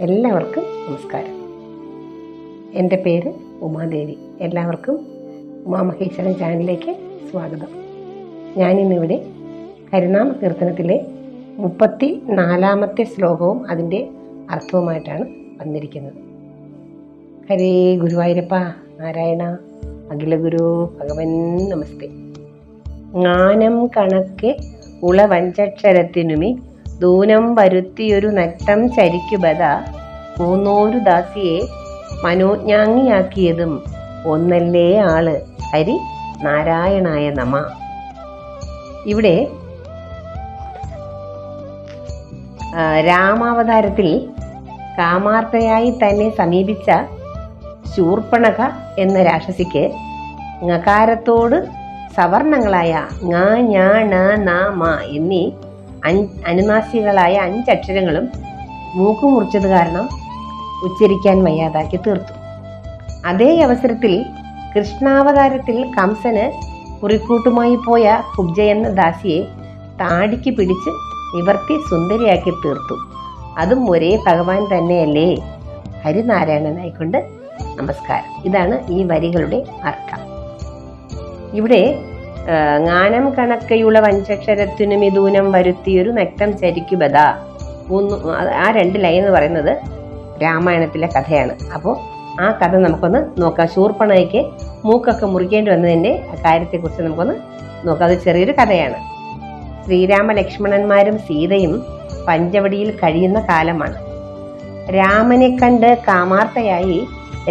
എല്ലാവർക്കും നമസ്കാരം. എൻ്റെ പേര് ഉമാദേവി. എല്ലാവർക്കും ഉമാമഹേശ്വരൻ ചാനലിലേക്ക് സ്വാഗതം. ഞാനിന്നിവിടെ ഹരിനാമ കീർത്തനത്തിലെ 34 ശ്ലോകവും അതിൻ്റെ അർത്ഥവുമായിട്ടാണ് വന്നിരിക്കുന്നത്. ഹരേ ഗുരുവായൂരപ്പ നാരായണ അഖില ഗുരു ഭഗവൻ നമസ്തേ. ജ്ഞാനം കണക്കെ ഉളവഞ്ചക്ഷരത്തിനുമി ദൂനം വരുത്തിയൊരു നക്തം ചരിക്കുബത മൂന്നോരു ദാസിയെ മനോജ്ഞാംഗിയാക്കിയതും ഒന്നല്ലേ ആള് ഹരി നാരായണായ നമ. ഇവിടെ രാമാവതാരത്തിൽ കാമാർത്ഥയായി തന്നെ സമീപിച്ച ശൂർപ്പണഖ എന്ന രാക്ഷസിക്ക് ങകാരത്തോട് സവർണങ്ങളായ ങ ഞ ണ ന മ എന്നീ അനുനാസികളായ 5 അക്ഷരങ്ങളും മൂക്ക് മുറിച്ചത് കാരണം ഉച്ചരിക്കാൻ വയ്യാതാക്കി തീർത്തു. അതേ അവസരത്തിൽ കൃഷ്ണാവതാരത്തിൽ കംസന് കുറിക്കൂട്ടുമായി പോയ കുബ്ജ എന്ന ദാസിയെ താടിക്ക് പിടിച്ച് നിവർത്തി സുന്ദരിയാക്കി തീർത്തു. അതും ഒരേ ഭഗവാൻ തന്നെയല്ലേ. ഹരിനാരായണനായിക്കൊണ്ട് നമസ്കാരം. ഇതാണ് ഈ വരികളുടെ അർത്ഥം. ഇവിടെ ജ്ഞാനം കണക്കയുള്ള പഞ്ചക്ഷരത്തിനും ഇതൂനം വരുത്തിയൊരു നക്തം ചരിക്കുബത, ആ 2 ലൈൻ എന്ന് പറയുന്നത് രാമായണത്തിലെ കഥയാണ്. അപ്പോൾ ആ കഥ നമുക്കൊന്ന് നോക്കാം. ശൂർപ്പണയ്ക്ക് മൂക്കൊക്കെ മുറിക്കേണ്ടി വന്നതിൻ്റെ കാര്യത്തെക്കുറിച്ച് നമുക്കൊന്ന് നോക്കാം. അത് ചെറിയൊരു കഥയാണ്. ശ്രീരാമ ലക്ഷ്മണന്മാരും സീതയും പഞ്ചവടിയിൽ കഴിയുന്ന കാലമാണ്. രാമനെ കണ്ട് കാമാർത്ഥയായി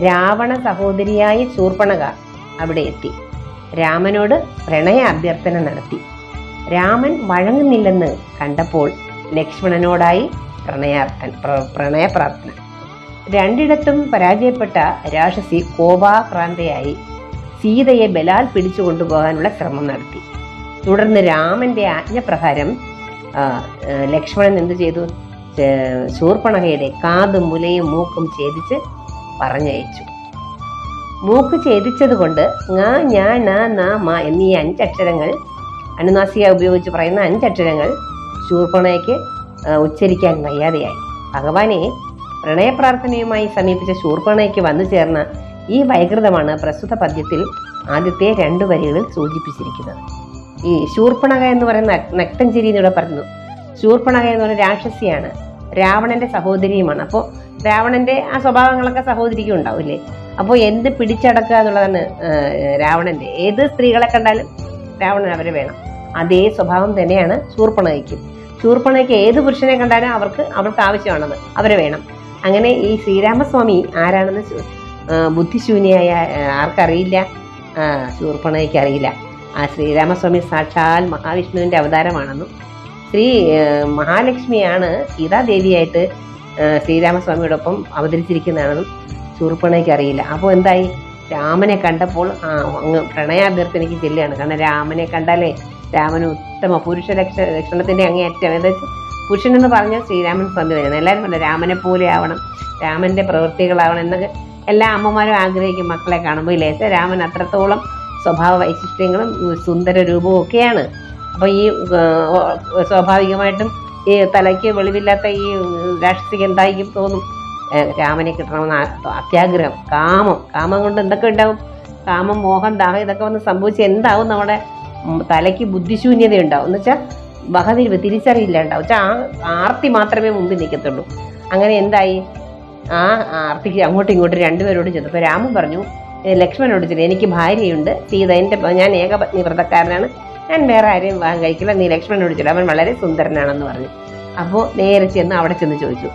രാവണ സഹോദരിയായ ശൂർപ്പണഖ അവിടെ എത്തി. രാമനോട് പ്രണയ അഭ്യർത്ഥന നടത്തി. രാമൻ വഴങ്ങുന്നില്ലെന്ന് കണ്ടപ്പോൾ ലക്ഷ്മണനോടായി പ്രണയ പ്രാർത്ഥന. 2 പരാജയപ്പെട്ട രാക്ഷസി കോപാക്രാന്തയായി സീതയെ ബലാൽ പിടിച്ചു കൊണ്ടുപോകാനുള്ള ശ്രമം നടത്തി. തുടർന്ന് രാമന്റെ ആജ്ഞപ്രകാരം ലക്ഷ്മണൻ എന്തു ചെയ്തു? ശൂർപ്പണഖയുടെ കാതും മുലയും മൂക്കും ഛേദിച്ച് പറഞ്ഞയച്ചു. മൂക്ക് ഛേദിച്ചത് കൊണ്ട് ങ ഞ ണ ന മ എന്നീ 5 അക്ഷരങ്ങൾ, അനുനാസിക ഉപയോഗിച്ച് പറയുന്ന 5 അക്ഷരങ്ങൾ ശൂർപ്പണയ്ക്ക് ഉച്ചരിക്കാൻ വയ്യാതെയായി. ഭഗവാനെ പ്രണയപ്രാർത്ഥനയുമായി സമീപിച്ച ശൂർപ്പണയ്ക്ക് വന്നു ചേർന്ന ഈ വൈകൃതമാണ് പ്രസ്തുത പദ്യത്തിൽ ആദ്യത്തെ 2 വരികളിൽ സൂചിപ്പിച്ചിരിക്കുന്നത്. ഈ ശൂർപ്പണഖ എന്ന് പറയുന്ന നക്തം ചിരി എന്നിവിടെ പറഞ്ഞു. ശൂർപ്പണഖ എന്ന് പറയുന്ന രാക്ഷസിയാണ്, രാവണന്റെ സഹോദരിയുമാണ്. അപ്പോൾ രാവണന്റെ ആ സ്വഭാവങ്ങളൊക്കെ സഹോദരിക്കും ഉണ്ടാവില്ലേ. അപ്പോൾ എന്ത് പിടിച്ചടക്കുക എന്നുള്ളതാണ് രാവണന്റെ. ഏത് സ്ത്രീകളെ കണ്ടാലും രാവണൻ അവരെ വേണം. അതേ സ്വഭാവം തന്നെയാണ് ശൂർപ്പണഖയ്ക്കും. ശൂർപ്പണഖയ്ക്ക് ഏത് പുരുഷനെ കണ്ടാലും അവർക്ക് ആവശ്യമാണത്, അവരെ വേണം. അങ്ങനെ ഈ ശ്രീരാമസ്വാമി ആരാണെന്ന് ബുദ്ധിശൂന്യായ ആർക്കറിയില്ല? ശൂർപ്പണഖയ്ക്ക് അറിയില്ല. ആ ശ്രീരാമസ്വാമി സാക്ഷാൽ മഹാവിഷ്ണുവിന്റെ അവതാരമാണെന്നും ശ്രീ മഹാലക്ഷ്മിയാണ് സീതാദേവിയായിട്ട് ശ്രീരാമസ്വാമിയോടൊപ്പം അവതരിച്ചിരിക്കുന്നതാണെന്നും ശൂർപ്പണഖയ്ക്ക് അറിയില്ല. അപ്പോൾ എന്തായി? രാമനെ കണ്ടപ്പോൾ അങ്ങ് പ്രണയാഭ്യർത്ഥനയ്ക്ക് ചെല്ലുകയാണ്. കാരണം രാമനെ കണ്ടാലേ രാമന് ഉത്തമ പുരുഷ ലക്ഷണത്തിന്റെ അങ്ങേയറ്റം. ഏതാ പുരുഷനെന്ന് പറഞ്ഞാൽ ശ്രീരാമൻ സ്വാമി വരുന്നത്. എല്ലാവരും പറഞ്ഞു രാമനെ പോലെ ആവണം, രാമന്റെ പ്രവൃത്തികളാവണം എന്നൊക്കെ എല്ലാ അമ്മമാരും ആഗ്രഹിക്കും മക്കളെ കാണുമ്പോൾ. ഇല്ലേ, രാമൻ അത്രത്തോളം സ്വഭാവ വൈശിഷ്ട്യങ്ങളും സുന്ദര രൂപവും ഒക്കെയാണ്. അപ്പോൾ ഈ സ്വാഭാവികമായിട്ടും ഈ തലയ്ക്ക് വെളിവില്ലാത്ത ഈ രാക്ഷസിക്ക് എന്തായിരിക്കും തോന്നും? രാമനെ കിട്ടണമെന്ന് അത്യാഗ്രഹം, കാമം കൊണ്ട് എന്തൊക്കെ ഉണ്ടാവും? കാമം, മോഹം, ദാഹം ഇതൊക്കെ വന്ന് സംഭവിച്ച് എന്താവും? നമ്മുടെ തലയ്ക്ക് ബുദ്ധിശൂന്യത ഉണ്ടാവും. എന്ന് വെച്ചാൽ വകതിരിവ്, തിരിച്ചറിയില്ല ഉണ്ടാവും. വെച്ചാൽ ആ ആർത്തി മാത്രമേ മുമ്പിൽ നിൽക്കത്തുള്ളൂ. അങ്ങനെ എന്തായി? ആ ആർത്തിക്ക് അങ്ങോട്ടും ഇങ്ങോട്ടും 2 പേരോട് ചെന്നു. അപ്പോൾ രാമൻ പറഞ്ഞു ലക്ഷ്മണനോട് ചെല്ലു, എനിക്ക് ഭാര്യയുണ്ട് സീത, ഞാൻ ഏകപത്നി വ്രതക്കാരനാണ്, ഞാൻ വേറെ ആരെയും വാങ്ങാൻ കഴിക്കില്ല, നീ ലക്ഷ്മണനോട് ചെല്ലു, അവൻ വളരെ സുന്ദരനാണെന്ന് പറഞ്ഞു. അപ്പോൾ നേരെ ചെന്ന് അവിടെ ചെന്ന് ചോദിച്ചു.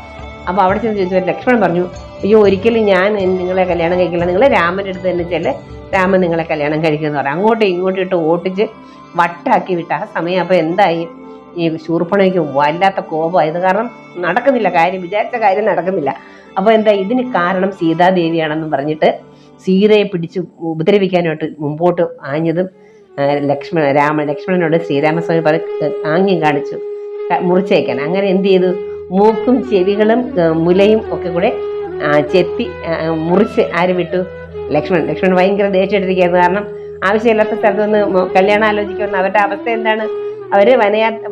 അപ്പോൾ അവിടെ ചെന്ന് ചോദിച്ചപ്പോൾ ലക്ഷ്മണൻ പറഞ്ഞു, അയ്യോ ഒരിക്കലും ഞാൻ നിങ്ങളെ കല്യാണം കഴിക്കില്ല, നിങ്ങൾ രാമൻ്റെ അടുത്ത് തന്നെ ചെല്ല്, രാമൻ നിങ്ങളെ കല്യാണം കഴിക്കുമെന്ന് പറഞ്ഞു. അങ്ങോട്ടും ഇങ്ങോട്ടും ഇട്ട് ഓട്ടിച്ച് വട്ടാക്കി വിട്ട ആ സമയം. അപ്പോൾ എന്തായി? ഈ ശൂർപ്പണയ്ക്ക് വല്ലാത്ത കോപമായത് കാരണം നടക്കുന്നില്ല കാര്യം, വിചാരിച്ച കാര്യം നടക്കുന്നില്ല. അപ്പോൾ എന്താ? ഇതിന് കാരണം സീതാദേവിയാണെന്നും പറഞ്ഞിട്ട് സീതയെ പിടിച്ച് ഉപദ്രവിക്കാനായിട്ട് മുമ്പോട്ട് ആഞ്ഞതും ലക്ഷ്മണനോട് ശ്രീരാമസ്വാമി ആംഗ്യം കാണിച്ചു മുറിച്ചേക്കാൻ. അങ്ങനെ എന്ത് ചെയ്തു? മൂക്കും ചെവികളും മുലയും ഒക്കെ കൂടെ ചെത്തി മുറിച്ച് ആര് വിട്ടു? ലക്ഷ്മണൻ ഭയങ്കര ദേഷ്യപ്പെട്ടിരിക്കുകയായിരുന്നു. കാരണം ആവശ്യമില്ലാത്ത സ്ഥലത്ത് നിന്ന് കല്യാണം ആലോചിക്കുന്ന അവരുടെ അവസ്ഥ എന്താണ്? അവർ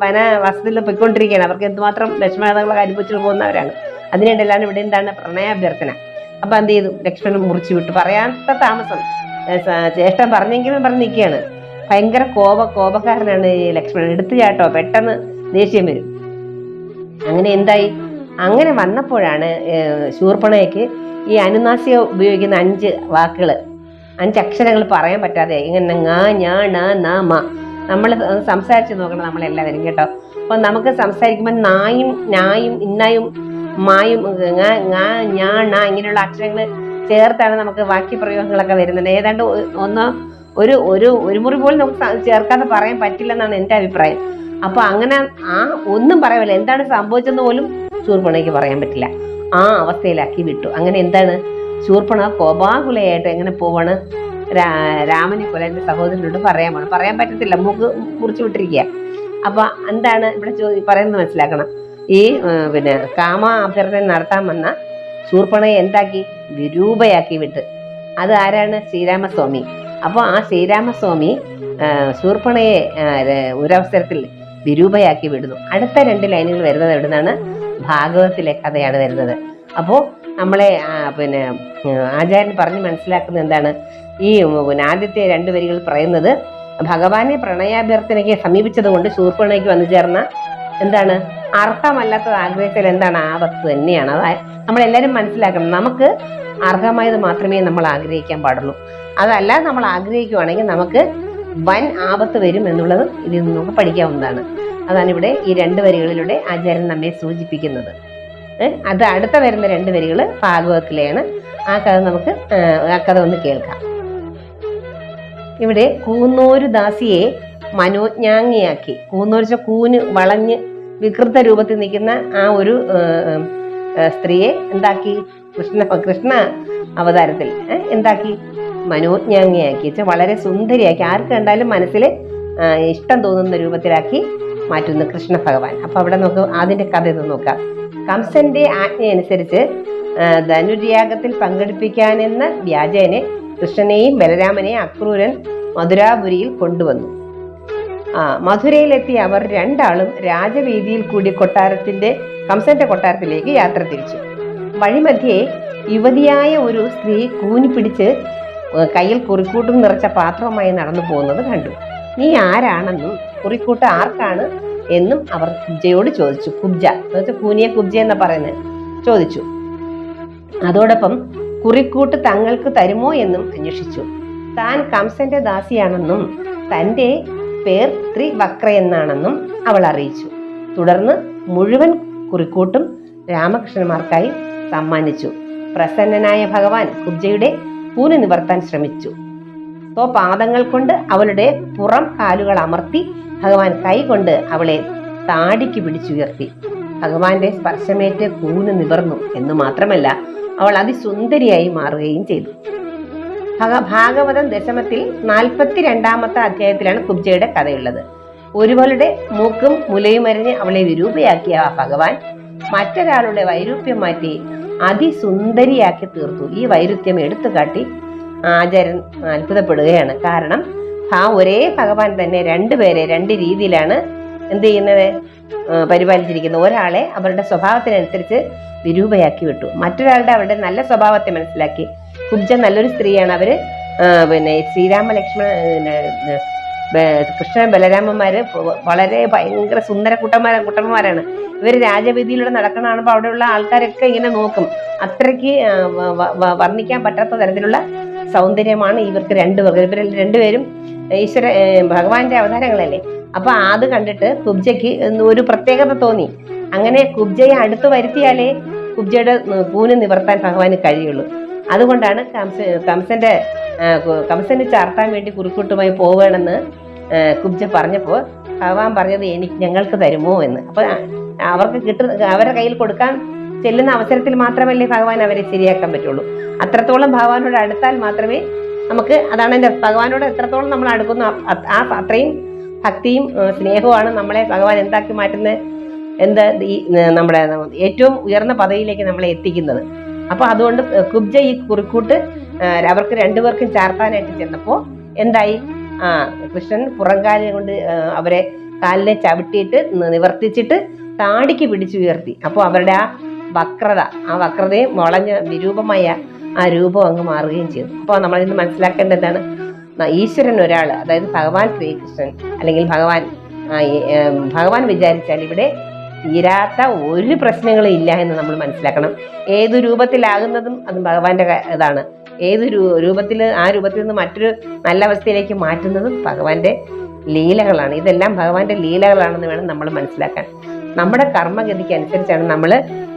വനവാസത്തിൽ പൊയ്ക്കൊണ്ടിരിക്കുകയാണ്. അവർക്ക് എന്തുമാത്രം വിഷമതകളൊക്കെ അനുഭവിച്ചു പോകുന്നവരാണ്. അതിനിടയിലാണ് ഇവിടെ എന്താണ് പ്രണയാഭ്യർത്ഥന. അപ്പൊ എന്ത് ചെയ്തു, ലക്ഷ്മണൻ മുറിച്ചു വിട്ടു. പറയാത്ത താമസം ജ്യേഷ്ഠൻ പറഞ്ഞെങ്കിലും പറഞ്ഞ് നിൽക്കുകയാണ്. ഭയങ്കര കോപക്കാരനാണ് ഈ ലക്ഷ്മണൻ. എടുത്തു ചാട്ടോ, പെട്ടെന്ന് ദേഷ്യം വരും. അങ്ങനെ എന്തായി, അങ്ങനെ വന്നപ്പോഴാണ് ശൂർപ്പണയ്ക്ക് ഈ അനുനാസിക ഉപയോഗിക്കുന്ന 5 വാക്കുകൾ, 5 അക്ഷരങ്ങൾ പറയാൻ പറ്റാതെ ഇങ്ങനെ ങ ഞ ണ ന മ. നമ്മൾ സംസാരിച്ച് നോക്കണം നമ്മളെല്ലാവരും കേട്ടോ. അപ്പൊ നമുക്ക് സംസാരിക്കുമ്പോൾ നായും നായും ഇന്നായും മായും ങ ഞ ണ ഇങ്ങനെയുള്ള അക്ഷരങ്ങൾ ചേർത്താണ് നമുക്ക് വാക്യപ്രയോഗങ്ങളൊക്കെ വരുന്നത്. ഏതാണ്ട് ഒരു മുറി പോലും നമുക്ക് ചേർക്കാതെ പറയാൻ പറ്റില്ലെന്നാണ് എൻ്റെ അഭിപ്രായം. അപ്പൊ അങ്ങനെ ഒന്നും പറയാനില്ല, എന്താണ് സംഭവിച്ചെന്ന് പോലും ശൂർപ്പണയ്ക്ക് പറയാൻ പറ്റില്ല. ആ അവസ്ഥയിലാക്കി വിട്ടു. അങ്ങനെ എന്താണ്, ശൂർപ്പണ കോപാകുലയായിട്ട് എങ്ങനെ പോവാണ്, രാമനെ പോലെ എൻ്റെ സഹോദരനോട് പറയാൻ പറ്റത്തില്ല, മൂക്ക് മുറിച്ചു വിട്ടിരിക്കുക. അപ്പൊ എന്താണ് ഇവിടെ പറയുന്നത് മനസ്സിലാക്കണം. ഈ കാമ അഭ്യർത്ഥന നടത്താൻ വന്ന ശൂർപ്പണയെ എന്താക്കി, വിരൂപയാക്കി വിട്ട്. അത് ആരാണ്, ശ്രീരാമസ്വാമി. അപ്പോൾ ആ ശ്രീരാമസ്വാമി ശൂർപ്പണയെ ഒരവസരത്തിൽ വിരൂപയാക്കി വിടുന്നു. അടുത്ത 2 ലൈനുകൾ വരുന്നത് എവിടുന്നാണ്, ഭാഗവതത്തിലെ കഥയാണ് വരുന്നത്. അപ്പോൾ നമ്മളെ ആചാര്യൻ പറഞ്ഞ് മനസ്സിലാക്കുന്നത് എന്താണ്, ഈ ആദ്യത്തെ 2 വരികൾ പറയുന്നത് ഭഗവാനെ പ്രണയാഭ്യർത്ഥനയ്ക്ക് സമീപിച്ചത് കൊണ്ട് ശൂർപ്പണയ്ക്ക് വന്നു ചേർന്ന എന്താണ്, അർഹമല്ലാത്തത് ആഗ്രഹിച്ചാൽ എന്താണ്, ആപത്ത് തന്നെയാണ്. അതായത് നമ്മളെല്ലാവരും മനസ്സിലാക്കണം, നമുക്ക് അർഹമായത് മാത്രമേ നമ്മൾ ആഗ്രഹിക്കാൻ പാടുള്ളൂ. അതല്ലാതെ നമ്മൾ ആഗ്രഹിക്കുകയാണെങ്കിൽ നമുക്ക് വൻ ആപത്ത് വരും എന്നുള്ളത് ഇതിൽ നിന്ന് നമുക്ക് പഠിക്കാവുന്നതാണ്. അതാണ് ഇവിടെ ഈ 2 വരികളിലൂടെ ആചാര്യൻ നമ്മെ സൂചിപ്പിക്കുന്നത്. അത് അടുത്ത വരുന്ന 2 വരികൾ ഭാഗവതത്തിലെയാണ്. ആ കഥ ഒന്ന് കേൾക്കാം. ഇവിടെ കൂന്നൂര് ദാസിയെ മനോജ്ഞാംഗിയാക്കി, കൂന്നൂര് കൂന് വളഞ്ഞ് വികൃത രൂപത്തിൽ നിൽക്കുന്ന ആ ഒരു സ്ത്രീയെ എന്താക്കി, കൃഷ്ണ അവതാരത്തിൽ എന്താക്കി, മനോജ്ഞാംഗിയാക്കി, വളരെ സുന്ദരിയാക്കി, ആർക്ക് കണ്ടാലും മനസ്സിൽ ഇഷ്ടം തോന്നുന്ന രൂപത്തിലാക്കി മാറ്റുന്നു കൃഷ്ണ ഭഗവാൻ. അപ്പൊ അവിടെ നമുക്ക് അതിന്റെ കഥ ഇത് നോക്കാം. കംസന്റെ ആജ്ഞയനുസരിച്ച് ധനുര്യാഗത്തിൽ പങ്കെടുപ്പിക്കാനെന്ന വ്യാജേനെ കൃഷ്ണനെയും ബലരാമനെയും അക്രൂരൻ മധുരാപുരിയിൽ കൊണ്ടുവന്നു. മധുരയിലെത്തിയ അവർ 2 ആളും രാജവീതിയിൽ കൂടി കംസന്റെ കൊട്ടാരത്തിലേക്ക് യാത്ര തിരിച്ചു. വഴിമധ്യേ യുവതിയായ ഒരു സ്ത്രീ കൂനി പിടിച്ച് കയ്യിൽ കുറിക്കൂട്ടും നിറച്ച പാത്രവുമായി നടന്നു പോകുന്നത് കണ്ടു. നീ ആരാണെന്നും കുറിക്കൂട്ട് ആർക്കാണ് എന്നും അവർ കുബ്ജയോട് ചോദിച്ചു. കുബ്ജ എന്നുവെച്ചാൽ കൂനിയെ കുബ്ജ എന്ന് പറയുന്നത് ചോദിച്ചു. അതോടൊപ്പം കുറിക്കൂട്ട് തങ്ങൾക്ക് തരുമോ എന്നും അന്വേഷിച്ചു. താൻ കംസന്റെ ദാസിയാണെന്നും തൻ്റെ പേർ ത്രിവക്ര എന്നാണെന്നും അവൾ അറിയിച്ചു. തുടർന്ന് മുഴുവൻ കുറിക്കൂട്ടും രാമകൃഷ്ണന്മാർക്കായി സമ്മാനിച്ചു. പ്രസന്നനായ ഭഗവാൻ കുബ്ജയുടെ കൂന് നിവർത്താൻ ശ്രമിച്ചു. പാദങ്ങൾ കൊണ്ട് അവളുടെ പുറം കാലുകൾ അമർത്തി ഭഗവാൻ കൈകൊണ്ട് അവളെ താടിക്ക് പിടിച്ചുയർത്തി. ഭഗവാന്റെ സ്പർശമേറ്റ് കൂന് നിവർന്നു എന്ന് മാത്രമല്ല, അവൾ അതിസുന്ദരിയായി മാറുകയും ചെയ്തു. ഭാഗവതം ദശമത്തിൽ 42-ാമത്തെ അധ്യായത്തിലാണ് കുബ്ജയുടെ കഥയുള്ളത്. ഒരുവളുടെ മൂക്കും മുലയും അരിഞ്ഞ് അവളെ വിരൂപയാക്കിയ ഭഗവാൻ മറ്റൊരാളുടെ വൈരൂപ്യം മാറ്റി അതിസുന്ദരിയാക്കി തീർത്തു. ഈ വൈരുദ്ധ്യം എടുത്തുകാട്ടി ആചാര്യൻ അത്ഭുതപ്പെടുകയാണ്. കാരണം ഒരേ ഭഗവാൻ തന്നെ 2 പേരെ 2 രീതിയിലാണ് എന്ത് ചെയ്യുന്നത്, പരിപാലിച്ചിരിക്കുന്നത്. ഒരാളെ അവരുടെ സ്വഭാവത്തിനനുസരിച്ച് വിരൂപയാക്കി വിട്ടു, മറ്റൊരാളുടെ അവരുടെ നല്ല സ്വഭാവത്തെ മനസ്സിലാക്കി. കുബ്ജ നല്ലൊരു സ്ത്രീയാണ്. അവര് ശ്രീരാമ കൃഷ്ണ ബലരാമന്മാര് വളരെ ഭയങ്കര സുന്ദര കുട്ടന്മാരാണ്. ഇവര് രാജവീതിയിലൂടെ നടക്കണാകുമ്പോൾ അവിടെയുള്ള ആൾക്കാരൊക്കെ ഇങ്ങനെ നോക്കും. അത്രയ്ക്ക് വർണ്ണിക്കാൻ പറ്റാത്ത തരത്തിലുള്ള സൗന്ദര്യമാണ് ഇവർക്ക് 2 പേർക്ക്. ഇവർ 2 പേരും ഭഗവാന്റെ അവതാരങ്ങളല്ലേ. അപ്പൊ അത് കണ്ടിട്ട് കുബ്ജയ്ക്ക് ഒരു പ്രത്യേകത തോന്നി. അങ്ങനെ കുബ്ജയെ അടുത്ത് വരുത്തിയാലേ കുബ്ജയുടെ കൂന് നിവർത്താൻ ഭഗവാന് കഴിയുള്ളൂ. അതുകൊണ്ടാണ് കംസന് ചാർത്താൻ വേണ്ടി കുറിക്കൂട്ടുമായി പോവുകയാണെന്ന് കുബ്ജ പറഞ്ഞപ്പോൾ ഭഗവാൻ പറഞ്ഞത് ഞങ്ങൾക്ക് തരുമോ എന്ന്. അപ്പൊ അവരുടെ കയ്യിൽ കൊടുക്കാൻ ചെല്ലുന്ന അവസരത്തിൽ മാത്രമല്ലേ ഭഗവാൻ അവരെ ശരിയാക്കാൻ പറ്റുള്ളൂ. അത്രത്തോളം ഭഗവാനോട് അടുത്താൽ മാത്രമേ നമുക്ക്, അതാണ് എൻ്റെ ഭഗവാനോട് എത്രത്തോളം നമ്മൾ അടുക്കുന്നു അത്രയും ഭക്തിയും സ്നേഹവുമാണ് നമ്മളെ ഭഗവാൻ എന്താക്കി മാറ്റുന്നത്, നമ്മുടെ ഏറ്റവും ഉയർന്ന പദവിയിലേക്ക് നമ്മളെ എത്തിക്കുന്നത്. അപ്പൊ അതുകൊണ്ട് കുബ്ജ ഈ കുറിക്കൂട്ട് അവർക്ക് 2 പേർക്കും ചാർത്താനായിട്ട് ചെന്നപ്പോ എന്തായി, കൃഷ്ണൻ പുറംകാലിനെ കൊണ്ട് അവരെ കാലിനെ ചവിട്ടിയിട്ട് നിവർത്തിച്ചിട്ട് താടിക്ക് പിടിച്ചുയർത്തി. അപ്പോൾ അവരുടെ ആ വക്രത, ആ വക്രതയും വളഞ്ഞ വിരൂപമായ ആ രൂപം അങ്ങ് മാറുകയും ചെയ്തു. അപ്പോൾ നമ്മളിന്ന് മനസ്സിലാക്കേണ്ടതാണ്, ഈശ്വരൻ ഒരാൾ, അതായത് ഭഗവാൻ ശ്രീകൃഷ്ണൻ അല്ലെങ്കിൽ ഭഗവാൻ വിചാരിച്ചാൽ ഇവിടെ തീരാത്ത ഒരു പ്രശ്നങ്ങളും ഇല്ല എന്ന് നമ്മൾ മനസ്സിലാക്കണം. ഏതു രൂപത്തിലാകുന്നതും അത് ഭഗവാന്റെ ഇതാണ്. ഏത് രൂപത്തിൽ, ആ രൂപത്തിൽ നിന്ന് മറ്റൊരു നല്ല അവസ്ഥയിലേക്ക് മാറ്റുന്നതും ഭഗവാന്റെ ലീലകളാണ്. ഇതെല്ലാം ഭഗവാന്റെ ലീലകളാണെന്ന് വേണം നമ്മൾ മനസ്സിലാക്കാൻ. നമ്മുടെ കർമ്മഗതിക്ക് അനുസരിച്ചാണ് നമ്മൾ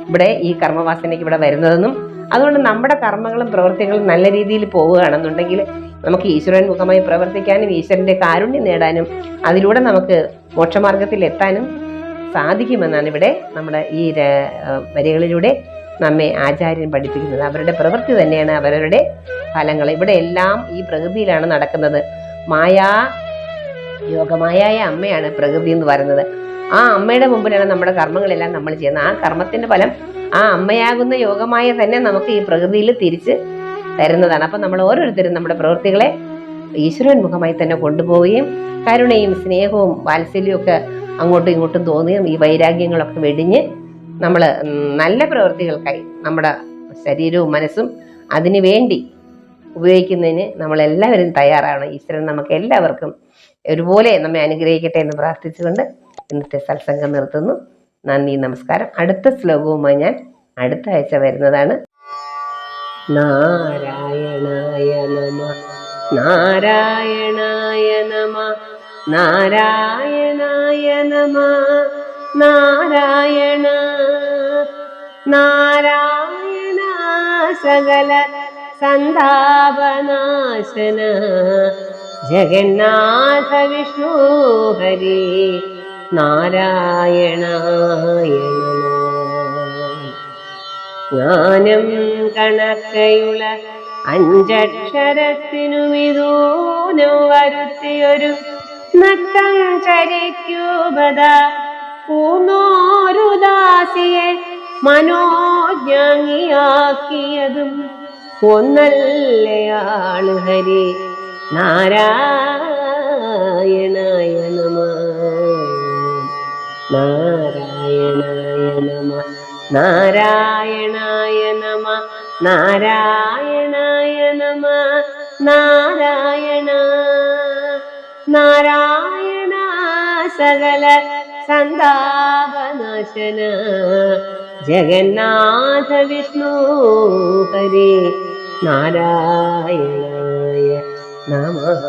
ഇവിടെ ഈ കർമ്മവാസനയ്ക്ക് ഇവിടെ വരുന്നതെന്നും, അതുകൊണ്ട് നമ്മുടെ കർമ്മങ്ങളും പ്രവൃത്തികളും നല്ല രീതിയിൽ പോവുകയാണെന്നുണ്ടെങ്കിൽ നമുക്ക് ഈശ്വരൻ മുഖമായി പ്രവർത്തിക്കാനും ഈശ്വരന്റെ കാരുണ്യം നേടാനും അതിലൂടെ നമുക്ക് മോക്ഷമാർഗത്തിൽ എത്താനും സാധിക്കുമെന്നാണ് ഇവിടെ നമ്മുടെ ഈ വരികളിലൂടെ നമ്മെ ആചാര്യൻ പഠിപ്പിക്കുന്നത്. അവരുടെ പ്രവൃത്തി തന്നെയാണ് അവരുടെ ഫലങ്ങൾ. ഇവിടെ എല്ലാം ഈ പ്രകൃതിയിലാണ് നടക്കുന്നത്. യോഗമായായ അമ്മയാണ് പ്രകൃതി എന്ന് പറയുന്നത്. ആ അമ്മയുടെ മുമ്പിലാണ് നമ്മുടെ കർമ്മങ്ങളെല്ലാം നമ്മൾ ചെയ്യുന്നത്. ആ കർമ്മത്തിന്റെ ഫലം ആ അമ്മയാകുന്ന യോഗമായ തന്നെ നമുക്ക് ഈ പ്രകൃതിയിൽ തിരിച്ച് തരുന്നതാണ്. അപ്പം നമ്മൾ ഓരോരുത്തരും നമ്മുടെ പ്രവൃത്തികളെ ഈശ്വരൻ മുഖമായി തന്നെ കൊണ്ടുപോവുകയും കരുണയും സ്നേഹവും വാത്സല്യവും ഒക്കെ അങ്ങോട്ടും ഇങ്ങോട്ടും തോന്നുകയും ഈ വൈരാഗ്യങ്ങളൊക്കെ വെടിഞ്ഞ് നമ്മൾ നല്ല പ്രവൃത്തികൾക്കായി നമ്മുടെ ശരീരവും മനസ്സും അതിനു വേണ്ടി ഉപയോഗിക്കുന്നതിന് നമ്മളെല്ലാവരും തയ്യാറാണ്. ഈശ്വരൻ നമുക്ക് എല്ലാവർക്കും ഒരുപോലെ നമ്മെ അനുഗ്രഹിക്കട്ടെ എന്ന് പ്രാർത്ഥിച്ചുകൊണ്ട് ഇന്നത്തെ സത്സംഗം നിർത്തുന്നു. നന്ദി, നമസ്കാരം. അടുത്ത ശ്ലോകവുമായി ഞാൻ അടുത്ത ആഴ്ച വരുന്നതാണ്. നാരായണായ നമ, നാരായണായ നമ, നാരായണായ നമ, നാരായണ നാരായണ സകല സന്താപനാശന ജഗന്നാഥ വിഷ്ണു ഹരി നാരായണായ നമഃ. ജ്ഞാനം കണക്കയുള്ള അഞ്ചക്ഷരത്തിനുമിതൂനു വരുത്തിയൊരു നട്ടം ചരിക്കൂപത പൂന്നോരു ദാസിയെ മനോജ്ഞാങ്ങിയാക്കിയതും ഒന്നല്ലയാള് ഹരി നാരായണായ നമഃ. നാരായണായ നമഃ, നാരായണായ നമഃ, നാരായണായ നമഃ, നാരായണ നാരായണ സകല സന്താപനാശന ജഗന്നാഥ വിഷ്ണു ഹരി നാരായണായ നമഃ.